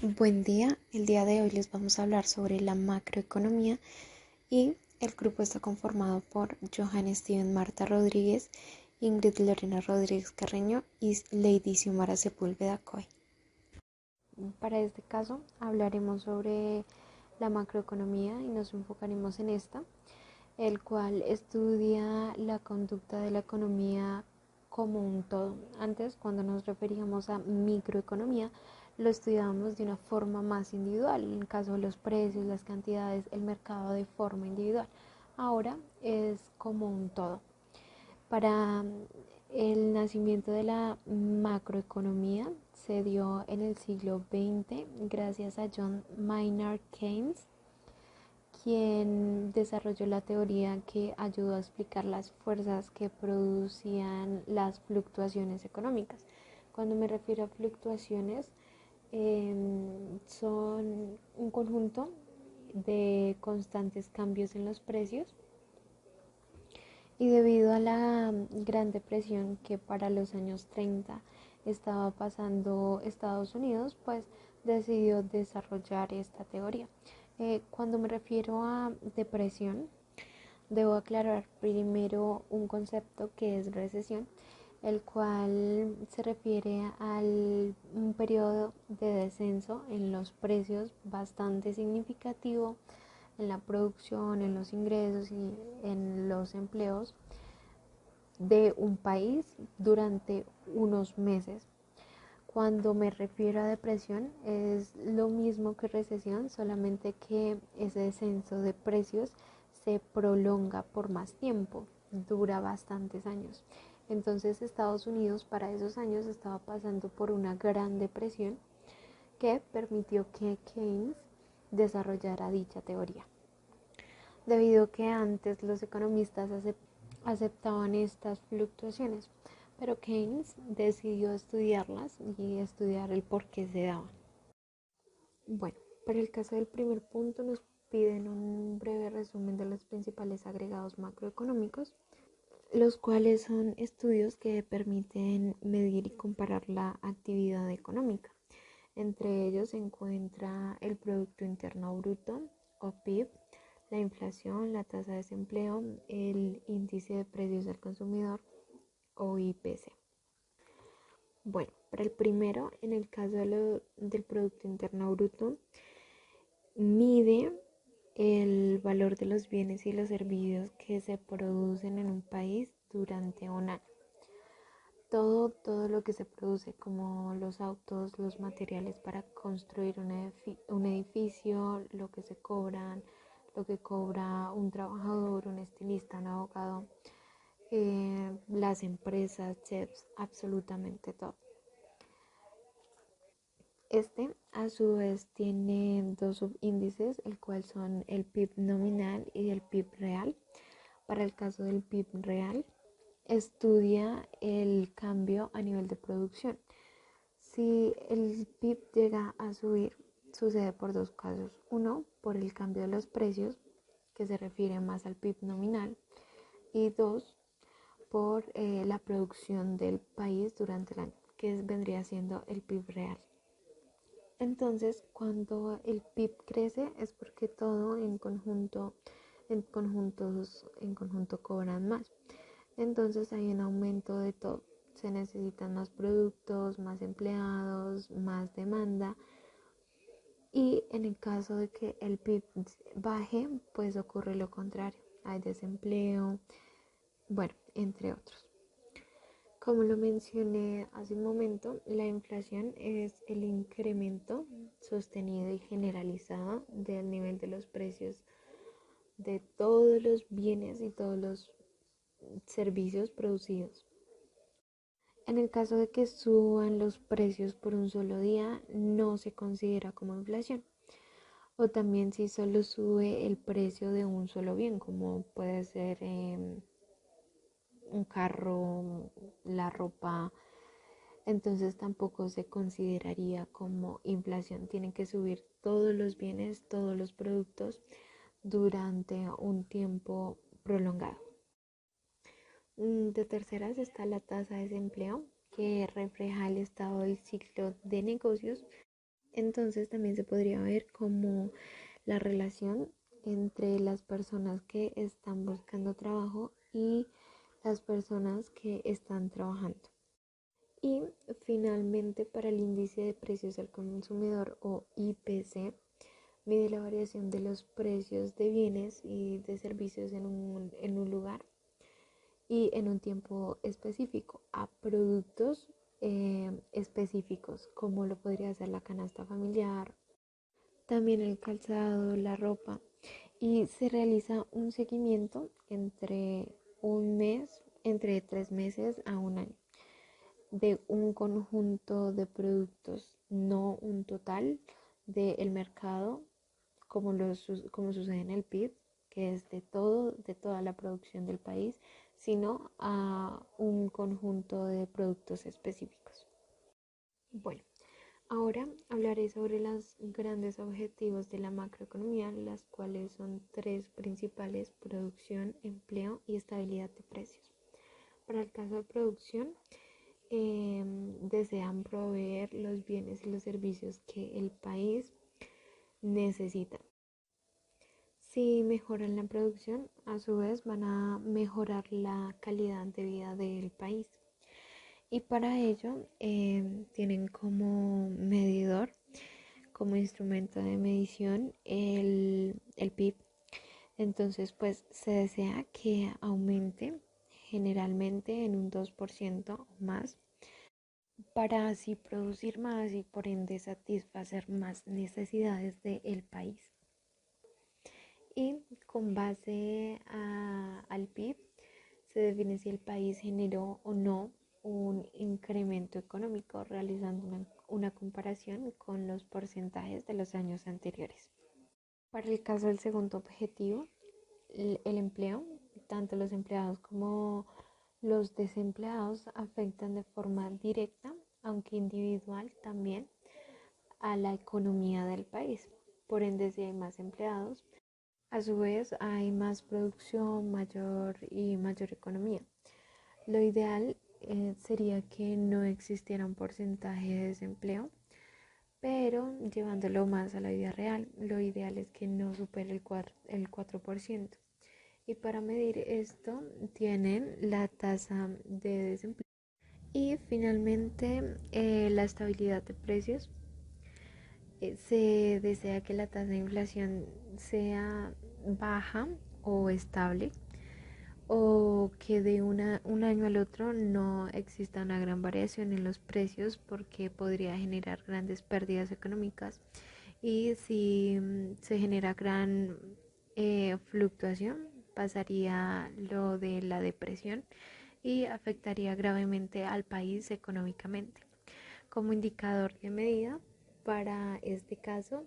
Buen día, el día de hoy les vamos a hablar sobre la macroeconomía y el grupo está conformado por Johann Steven Marta Rodríguez, Ingrid Lorena Rodríguez Carreño y Lady Xiomara Sepúlveda Coy. Para este caso hablaremos sobre la macroeconomía y nos enfocaremos en esta, el cual estudia la conducta de la economía como un todo. Antes, cuando nos referíamos a microeconomía, lo estudiábamos de una forma más individual, en el caso de los precios, las cantidades, el mercado de forma individual. Ahora es como un todo. Para el nacimiento de la macroeconomía se dio en el siglo XX gracias a John Maynard Keynes, quien desarrolló la teoría que ayudó a explicar las fuerzas que producían las fluctuaciones económicas. Cuando me refiero a fluctuaciones, son un conjunto de constantes cambios en los precios y debido a la gran depresión que para los años 30 estaba pasando Estados Unidos, pues decidió desarrollar esta teoría. Cuando me refiero a depresión, debo aclarar primero un concepto que es recesión, el cual se refiere a un periodo de descenso en los precios bastante significativo en la producción, en los ingresos y en los empleos de un país durante unos meses. Cuando me refiero a depresión es lo mismo que recesión, solamente que ese descenso de precios se prolonga por más tiempo, dura bastantes años. Entonces Estados Unidos para esos años estaba pasando por una gran depresión que permitió que Keynes desarrollara dicha teoría. Debido a que antes los economistas aceptaban estas fluctuaciones, pero Keynes decidió estudiarlas y estudiar el por qué se daban. Bueno, para el caso del primer punto nos piden un breve resumen de los principales agregados macroeconómicos, los cuales son estudios que permiten medir y comparar la actividad económica. Entre ellos se encuentra el Producto Interno Bruto o PIB, la inflación, la tasa de desempleo, el índice de precios al consumidor o IPC. Bueno, para el primero, en el caso del Producto Interno Bruto, mide el valor de los bienes y los servicios que se producen en un país durante un año. Todo lo que se produce, como los autos, los materiales para construir un edificio, lo que se cobran, lo que cobra un trabajador, un estilista, un abogado, las empresas, chefs, absolutamente todo. Este, a su vez, tiene dos subíndices, el cual son el PIB nominal y el PIB real. Para el caso del PIB real, estudia el cambio a nivel de producción. Si el PIB llega a subir, sucede por dos casos. Uno, por el cambio de los precios, que se refiere más al PIB nominal. Y dos, por la producción del país durante el año, que vendría siendo el PIB real. Entonces, cuando el PIB crece es porque todo en conjunto cobran más. Entonces hay un aumento de todo. Se necesitan más productos, más empleados, más demanda. Y en el caso de que el PIB baje, pues ocurre lo contrario. Hay desempleo, bueno, entre otros. Como lo mencioné hace un momento, la inflación es el incremento sostenido y generalizado del nivel de los precios de todos los bienes y todos los servicios producidos. En el caso de que suban los precios por un solo día, no se considera como inflación. O también si solo sube el precio de un solo bien, como puede ser un carro, la ropa, entonces tampoco se consideraría como inflación. Tienen que subir todos los bienes, todos los productos durante un tiempo prolongado. De terceras está la tasa de desempleo, que refleja el estado del ciclo de negocios Entonces también se podría ver como la relación entre las personas que están buscando trabajo y las personas que están trabajando. Y finalmente, para el índice de precios al consumidor o IPC, mide la variación de los precios de bienes y de servicios en un lugar y en un tiempo específico a productos específicos, como lo podría ser la canasta familiar, también el calzado, la ropa, y se realiza un seguimiento entre 3 meses a un año, de un conjunto de productos, no un total del mercado, como sucede en el PIB, que es de toda la producción del país, sino a un conjunto de productos específicos. Bueno, ahora hablaré sobre los grandes objetivos de la macroeconomía, las cuales son tres principales: producción, empleo y estabilidad de precios. Para el caso de producción, desean proveer los bienes y los servicios que el país necesita. Si mejoran la producción, a su vez van a mejorar la calidad de vida del país. Y para ello tienen como medidor, como instrumento de medición, el PIB. Entonces, pues se desea que aumente generalmente en un 2% o más, para así producir más y por ende satisfacer más necesidades del país. Y con base al PIB se define si el país generó o no un incremento económico, realizando una comparación con los porcentajes de los años anteriores. Para el caso del segundo objetivo, el empleo, tanto los empleados como los desempleados afectan de forma directa, aunque individual también, a la economía del país. Por ende, si hay más empleados, a su vez hay más producción, mayor economía. Lo ideal sería que no existiera un porcentaje de desempleo, pero llevándolo más a la vida real, lo ideal es que no supere el 4%. Y para medir esto tienen la tasa de desempleo. Y finalmente, la estabilidad de precios. Se desea que la tasa de inflación sea baja o estable, o que de un año al otro no exista una gran variación en los precios, porque podría generar grandes pérdidas económicas. Y si se genera gran fluctuación, pasaría lo de la depresión y afectaría gravemente al país económicamente. Como indicador de medida, para este caso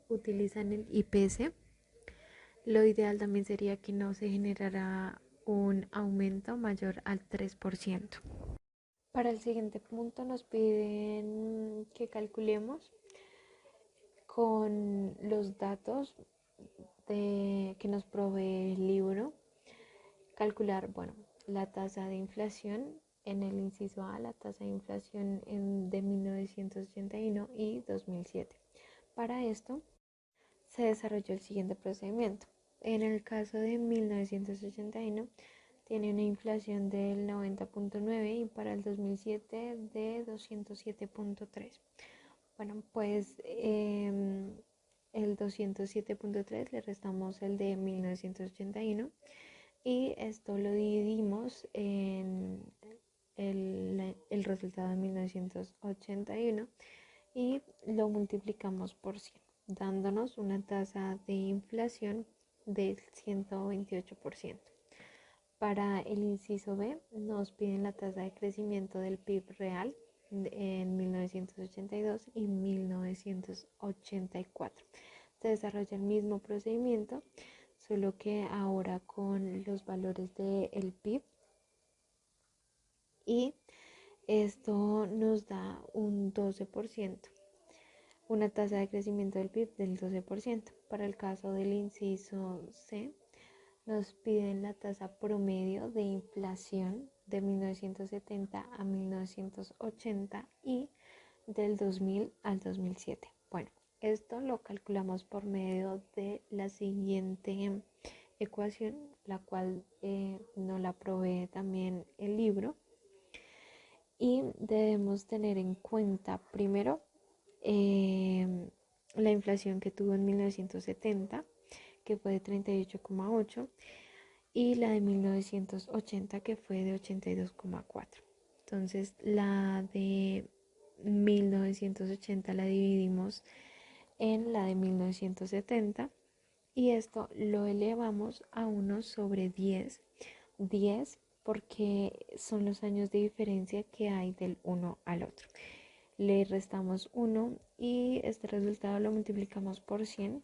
utilizan el IPC. Lo ideal también sería que no se generara un aumento mayor al 3%. Para el siguiente punto nos piden que calculemos con los datos que nos provee el libro, calcular, bueno, la tasa de inflación en el inciso A, la tasa de inflación de 1981 y 2007. Para esto se desarrolló el siguiente procedimiento. En el caso de 1981 tiene una inflación del 90.9 y para el 2007 de 207.3. Bueno, pues el 207.3 le restamos el de 1981 y esto lo dividimos en el resultado de 1981 y lo multiplicamos por 100, dándonos una tasa de inflación del 128%. Para el inciso B nos piden la tasa de crecimiento del PIB real en 1982 y 1984. Se desarrolla el mismo procedimiento, solo que ahora con los valores del PIB, y esto nos da un 12%, una tasa de crecimiento del PIB del 12%. Para el caso del inciso C, nos piden la tasa promedio de inflación de 1970 a 1980 y del 2000 al 2007. Bueno, esto lo calculamos por medio de la siguiente ecuación, la cual nos la provee también el libro. Y debemos tener en cuenta primero la inflación que tuvo en 1970, que fue de 38,8, y la de 1980, que fue de 82,4. Entonces, la de 1980 la dividimos en la de 1970 y esto lo elevamos a 1 sobre 10. 10 porque son los años de diferencia que hay del uno al otro. Le restamos 1 y este resultado lo multiplicamos por 100,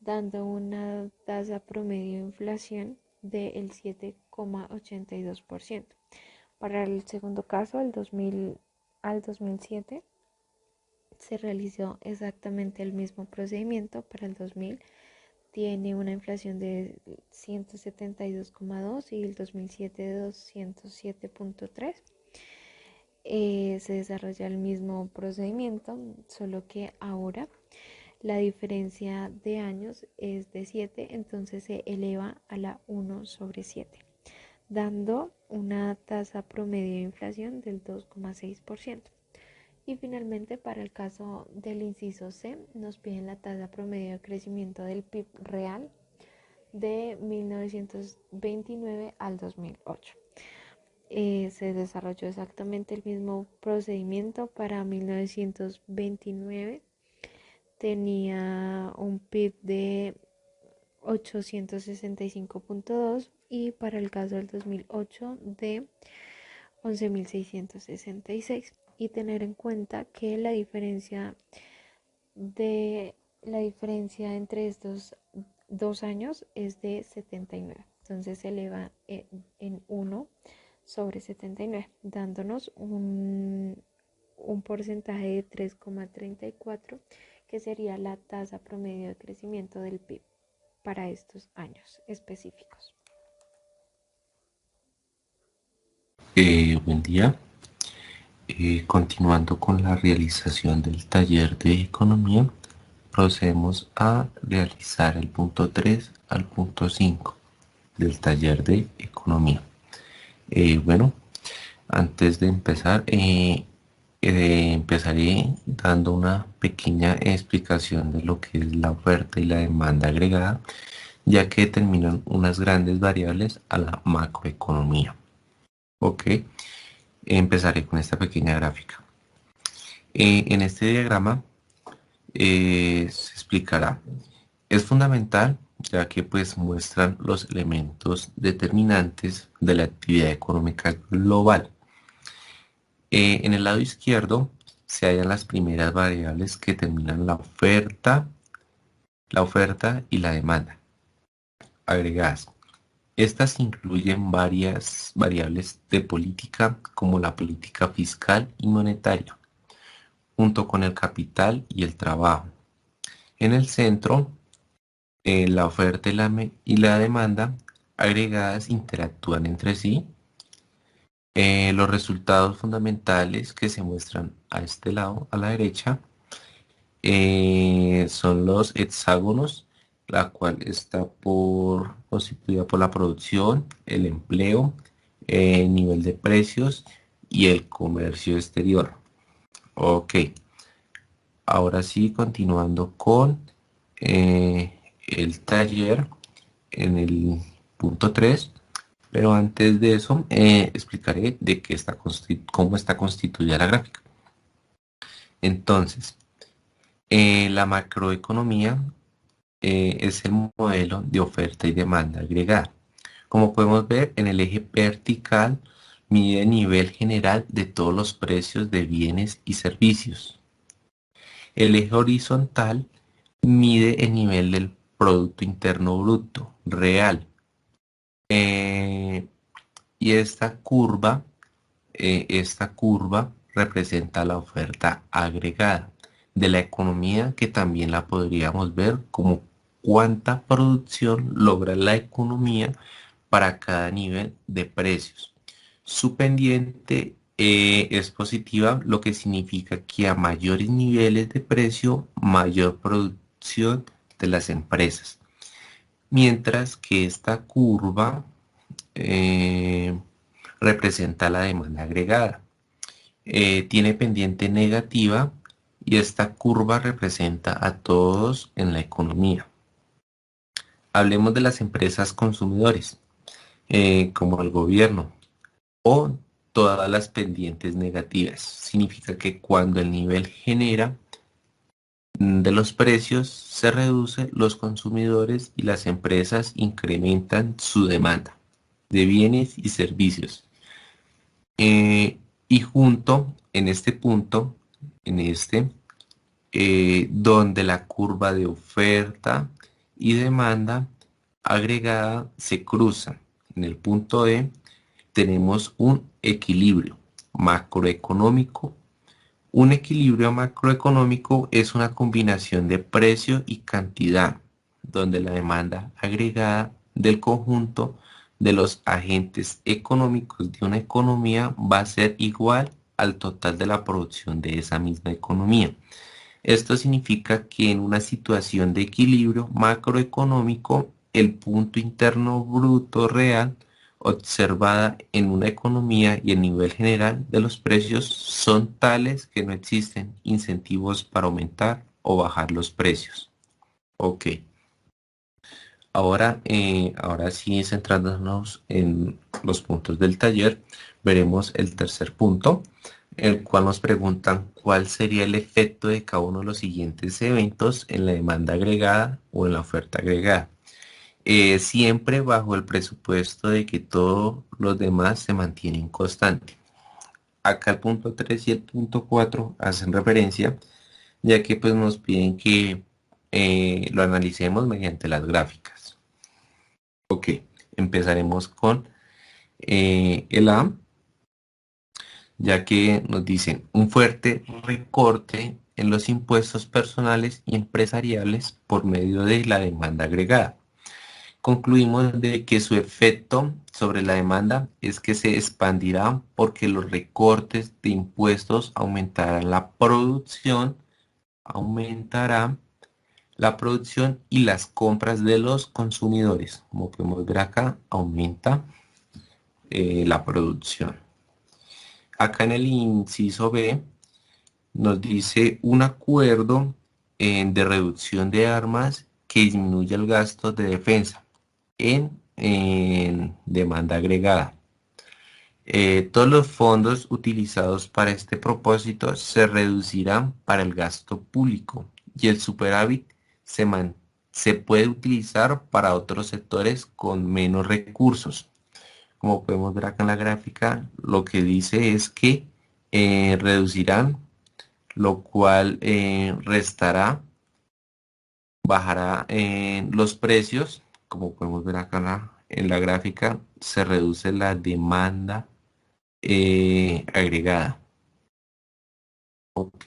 dando una tasa promedio de inflación del 7,82%. Para el segundo caso, al 2007, se realizó exactamente el mismo procedimiento. Para el 2000 tiene una inflación de 172,2 y el 2007 de 207,3. Se desarrolla el mismo procedimiento, solo que ahora la diferencia de años es de 7, entonces se eleva a la 1 sobre 7, dando una tasa promedio de inflación del 2,6%. Y finalmente, para el caso del inciso C, nos piden la tasa promedio de crecimiento del PIB real de 1929 al 2008. Se desarrolló exactamente el mismo procedimiento. Para 1929 tenía un PIB de 865,2 y para el caso del 2008 de 11.666. Y tener en cuenta que la diferencia entre estos dos años es de 79. Entonces se eleva en 1 sobre 79, dándonos un porcentaje de 3,34, que sería la tasa promedio de crecimiento del PIB para estos años específicos. Buen día. Continuando con la realización del taller de economía, procedemos a realizar el punto 3 al punto 5 del taller de economía. Bueno, antes de empezar, empezaré dando una pequeña explicación de lo que es la oferta y la demanda agregada, ya que determinan unas grandes variables a la macroeconomía. Ok, empezaré con esta pequeña gráfica. En este diagrama se explicará. Es fundamental ya que pues muestran los elementos determinantes de la actividad económica global. En el lado izquierdo se hallan las primeras variables que determinan la oferta y la demanda agregadas. Estas incluyen varias variables de política como la política fiscal y monetaria, junto con el capital y el trabajo. En el centro, la oferta y la demanda agregadas interactúan entre sí. Los resultados fundamentales que se muestran a este lado, a la derecha, son los hexágonos, la cual está constituida por la producción, el empleo, el nivel de precios y el comercio exterior. Ok, ahora sí, continuando con el taller en el punto 3, pero antes de eso explicaré de cómo está constituida la gráfica. Entonces, la macroeconomía es el modelo de oferta y demanda agregada. Como podemos ver, en el eje vertical mide el nivel general de todos los precios de bienes y servicios. El eje horizontal mide el nivel del Producto Interno Bruto real. Y esta curva representa la oferta agregada de la economía, que también la podríamos ver como cuánta producción logra la economía para cada nivel de precios. Su pendiente es positiva, lo que significa que a mayores niveles de precio, mayor producción de las empresas. Mientras que esta curva eh, representa la demanda agregada. Tiene pendiente negativa y esta curva representa a todos en la economía. Hablemos de las empresas consumidores, como el gobierno o todas las pendientes negativas. Significa que cuando el nivel genera de los precios se reduce, los consumidores y las empresas incrementan su demanda de bienes y servicios. Y junto en este punto, en este, donde la curva de oferta y demanda agregada se cruzan. En el punto E tenemos un equilibrio macroeconómico. Un equilibrio macroeconómico es una combinación de precio y cantidad, donde la demanda agregada del conjunto de los agentes económicos de una economía va a ser igual al total de la producción de esa misma economía. Esto significa que en una situación de equilibrio macroeconómico, el punto interno bruto real observada en una economía y el nivel general de los precios son tales que no existen incentivos para aumentar o bajar los precios. Ok, ahora sí, centrándonos en los puntos del taller, veremos el tercer punto, el cual nos preguntan cuál sería el efecto de cada uno de los siguientes eventos en la demanda agregada o en la oferta agregada. Siempre bajo el presupuesto de que todos los demás se mantienen constantes. Acá el punto 3 y el punto 4 hacen referencia, ya que pues nos piden que lo analicemos mediante las gráficas. Ok, empezaremos con el A, ya que nos dicen un fuerte recorte en los impuestos personales y empresariales por medio de la demanda agregada. Concluimos de que su efecto sobre la demanda es que se expandirá porque los recortes de impuestos aumentarán aumentará la producción y las compras de los consumidores. Como podemos ver acá, aumenta la producción. Acá en el inciso B nos dice un acuerdo de reducción de armas que disminuye el gasto de defensa en demanda agregada. Todos los fondos utilizados para este propósito se reducirán para el gasto público y el superávit se puede utilizar para otros sectores con menos recursos. Como podemos ver acá en la gráfica, lo que dice es que reducirán, lo cual bajará los precios. Como podemos ver acá en la gráfica, se reduce la demanda agregada. Ok.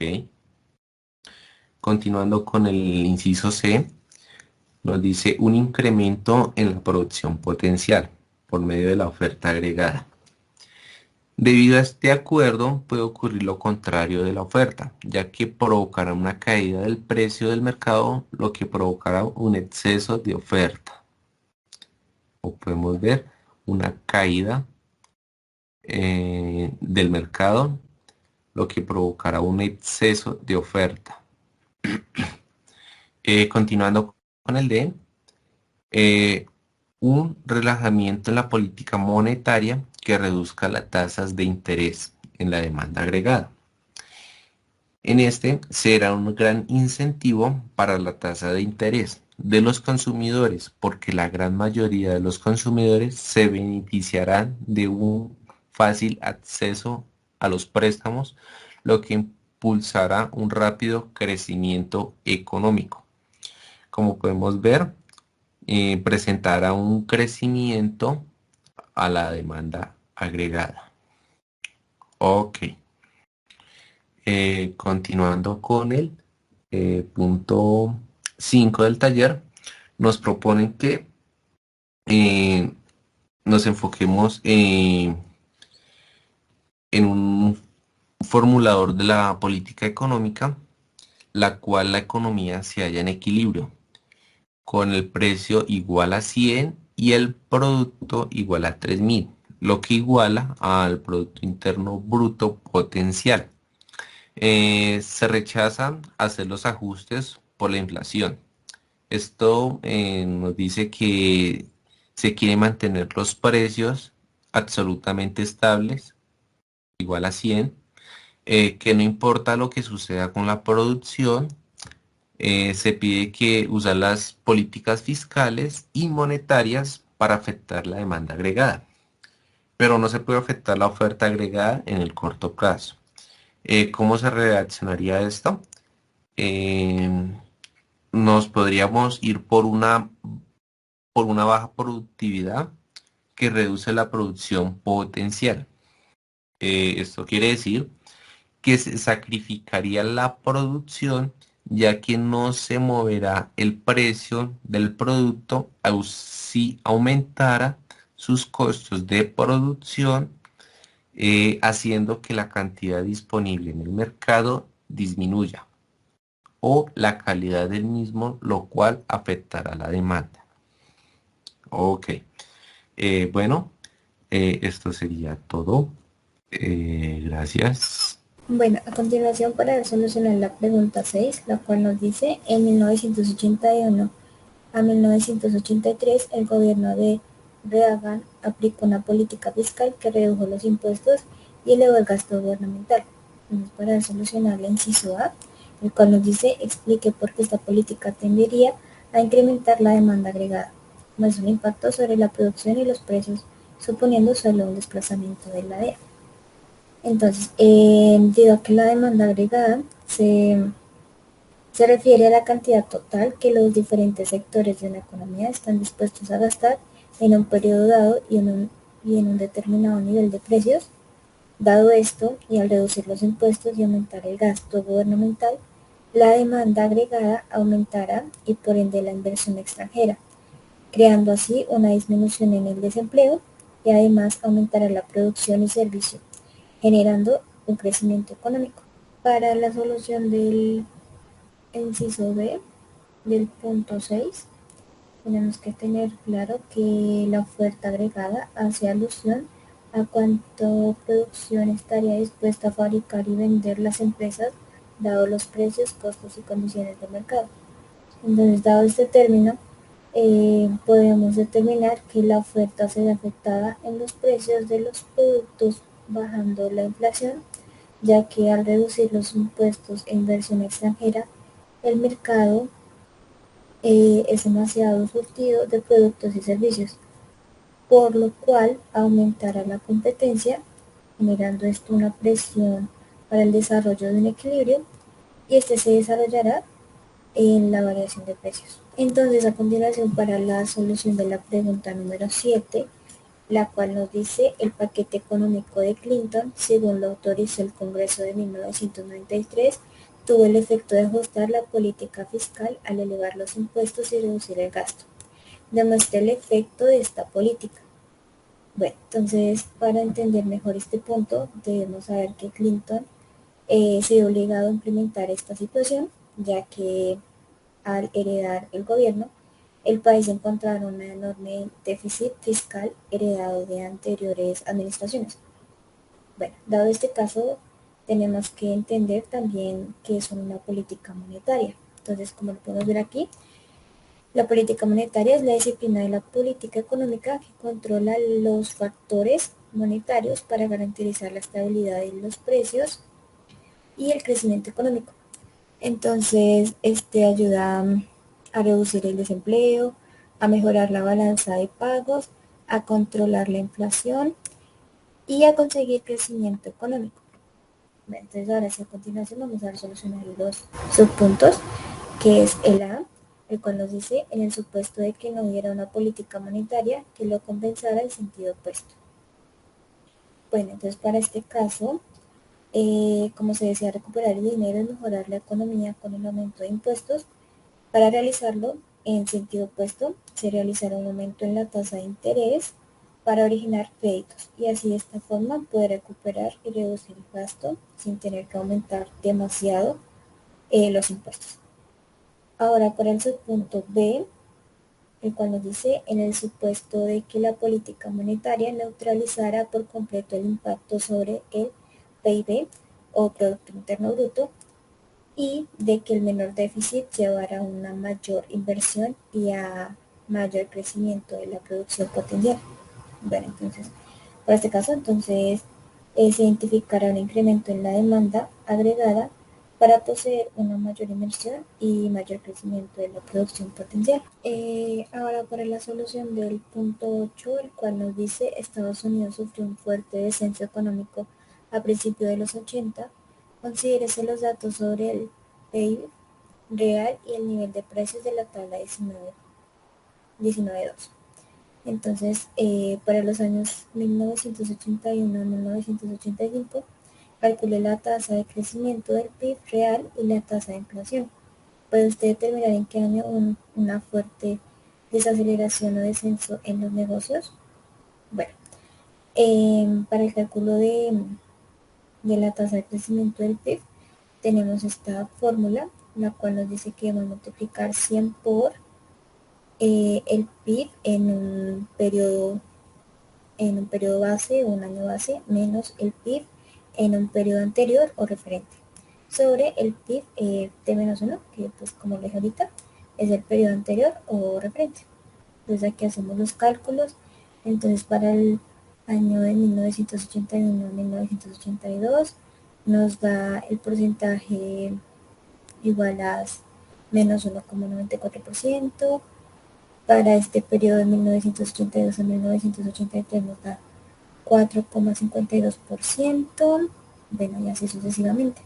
Continuando con el inciso C, nos dice un incremento en la producción potencial por medio de la oferta agregada. Debido a este acuerdo puede ocurrir lo contrario de la oferta, ya que provocará una caída del precio del mercado, lo que provocará un exceso de oferta. O podemos ver una caída del mercado, lo que provocará un exceso de oferta. Continuando con el D, eh, un relajamiento en la política monetaria que reduzca las tasas de interés en la demanda agregada. En este será un gran incentivo para la tasa de interés de los consumidores, porque la gran mayoría de los consumidores se beneficiarán de un fácil acceso a los préstamos, lo que impulsará un rápido crecimiento económico. Como podemos ver, presentará un crecimiento a la demanda agregada. Ok. Continuando con el punto 5 del taller, nos proponen que eh, nos enfoquemos en un formulador de la política económica, la cual la economía se halla en equilibrio, con el precio igual a 100 y el producto igual a 3000, lo que iguala al Producto Interno Bruto potencial. Se rechaza hacer los ajustes por la inflación. Esto nos dice que se quiere mantener los precios absolutamente estables, igual a 100, que no importa lo que suceda con la producción, se pide que usar las políticas fiscales y monetarias para afectar la demanda agregada, pero no se puede afectar la oferta agregada en el corto plazo. ¿Cómo se reaccionaría a esto? Eh, Nos podríamos ir por una baja productividad que reduce la producción potencial. Esto quiere decir que se sacrificaría la producción ya que no se moverá el precio del producto si aumentara sus costos de producción, haciendo que la cantidad disponible en el mercado disminuya o la calidad del mismo, lo cual afectará la demanda. Ok, bueno, esto sería todo. Gracias. Bueno, a continuación para solucionar la pregunta 6, la cual nos dice, en 1981 a 1983 el gobierno de Reagan aplicó una política fiscal que redujo los impuestos y elevó el gasto gubernamental. Entonces, para solucionar el inciso A, el cual nos dice, explique por qué esta política tendería a incrementar la demanda agregada, más un impacto sobre la producción y los precios, suponiendo solo un desplazamiento de la DEA. Entonces, debido a que la demanda agregada se refiere a la cantidad total que los diferentes sectores de una economía están dispuestos a gastar en un periodo dado y en un determinado nivel de precios. Dado esto, y al reducir los impuestos y aumentar el gasto gubernamental, la demanda agregada aumentará y por ende la inversión extranjera, creando así una disminución en el desempleo y además aumentará la producción y servicio, generando un crecimiento económico. Para la solución del inciso B del punto 6, tenemos que tener claro que la oferta agregada hace alusión a cuánto producción estaría dispuesta a fabricar y vender las empresas, dado los precios, costos y condiciones de mercado. Entonces, dado este término, podemos determinar que la oferta se ve afectada en los precios de los productos bajando la inflación, ya que al reducir los impuestos e inversión extranjera, el mercado es demasiado surtido de productos y servicios, por lo cual aumentará la competencia, generando esto una presión para el desarrollo de un equilibrio y este se desarrollará en la variación de precios. Entonces, a continuación, para la solución de la pregunta número 7, la cual nos dice el paquete económico de Clinton, según lo autorizó el Congreso de 1993, tuvo el efecto de ajustar la política fiscal al elevar los impuestos y reducir el gasto. Demuestra el efecto de esta política. Bueno, entonces para entender mejor este punto debemos saber que Clinton se vio obligado a implementar esta situación, ya que al heredar el gobierno, el país encontrará un enorme déficit fiscal heredado de anteriores administraciones. Bueno, dado este caso, tenemos que entender también qué es una política monetaria. Entonces, como lo podemos ver aquí, la política monetaria es la disciplina de la política económica que controla los factores monetarios para garantizar la estabilidad de los precios y el crecimiento económico. Entonces, este ayuda a reducir el desempleo, a mejorar la balanza de pagos, a controlar la inflación y a conseguir crecimiento económico. Entonces, ahora sí, a continuación vamos a solucionar los subpuntos, que es el A, el cual nos dice en el supuesto de que no hubiera una política monetaria que lo compensara en sentido opuesto. Bueno, entonces para este caso, como se desea recuperar el dinero y mejorar la economía con el aumento de impuestos, para realizarlo en sentido opuesto, se realizará un aumento en la tasa de interés para originar créditos y así de esta forma poder recuperar y reducir el gasto sin tener que aumentar demasiado los impuestos. Ahora para el subpunto B, el cual nos dice en el supuesto de que la política monetaria neutralizara por completo el impacto sobre el PIB o Producto Interno Bruto y de que el menor déficit llevara a una mayor inversión y a mayor crecimiento de la producción potencial. Bueno, entonces, para este caso, entonces, se identificará un incremento en la demanda agregada para poseer una mayor inversión y mayor crecimiento de la producción potencial. Ahora para la solución del punto 8, el cual nos dice Estados Unidos sufrió un fuerte descenso económico a principios de los 80, considérese los datos sobre el PIB real y el nivel de precios de la tabla 19.2. Entonces, para los años 1981 a 1985, calcule la tasa de crecimiento del PIB real y la tasa de inflación. ¿Puede usted determinar en qué año hubo una fuerte desaceleración o descenso en los negocios? Bueno, para el cálculo de la tasa de crecimiento del PIB, tenemos esta fórmula, la cual nos dice que debemos multiplicar 100 por el PIB en un periodo base o un año base menos el PIB en un periodo anterior o referente sobre el PIB T menos 1, que pues como les dije ahorita es el periodo anterior o referente. Entonces aquí hacemos los cálculos. Entonces para el año de 1981 a 1982 nos da el porcentaje igual a menos 1,94%. Para este periodo de 1982 a 1983 nos da 4,52%, bueno, y así sucesivamente.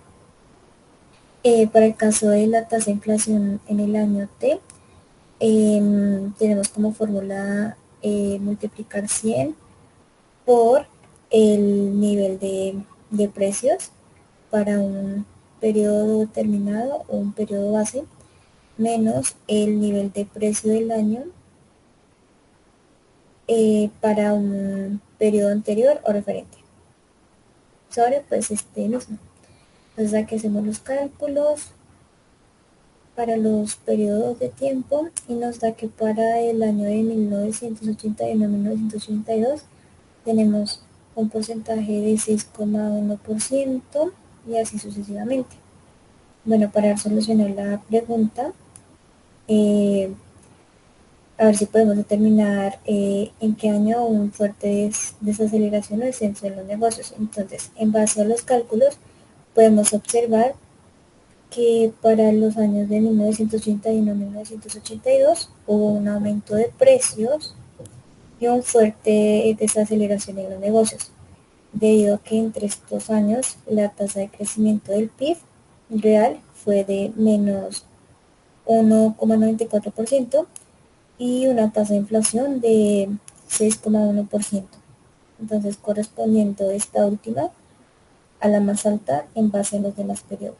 Para el caso de la tasa de inflación en el año T, tenemos como fórmula multiplicar 100 por el nivel de precios para un periodo determinado o un periodo base menos el nivel de precio del año para un periodo anterior o referente sobre pues este mismo. Entonces aquí hacemos los cálculos para los periodos de tiempo y nos da que para el año de 1981 a 1982 tenemos un porcentaje de 6,1% y así sucesivamente. Bueno, para solucionar la pregunta, a ver si podemos determinar en qué año hubo un fuerte desaceleración o descenso en los negocios. Entonces, en base a los cálculos, podemos observar que para los años de 1981 a 1982 hubo un aumento de precios y un fuerte desaceleración en los negocios, debido a que entre estos años la tasa de crecimiento del PIB real fue de menos 1,94% y una tasa de inflación de 6,1%. Entonces, correspondiendo esta última a la más alta en base a los demás periodos.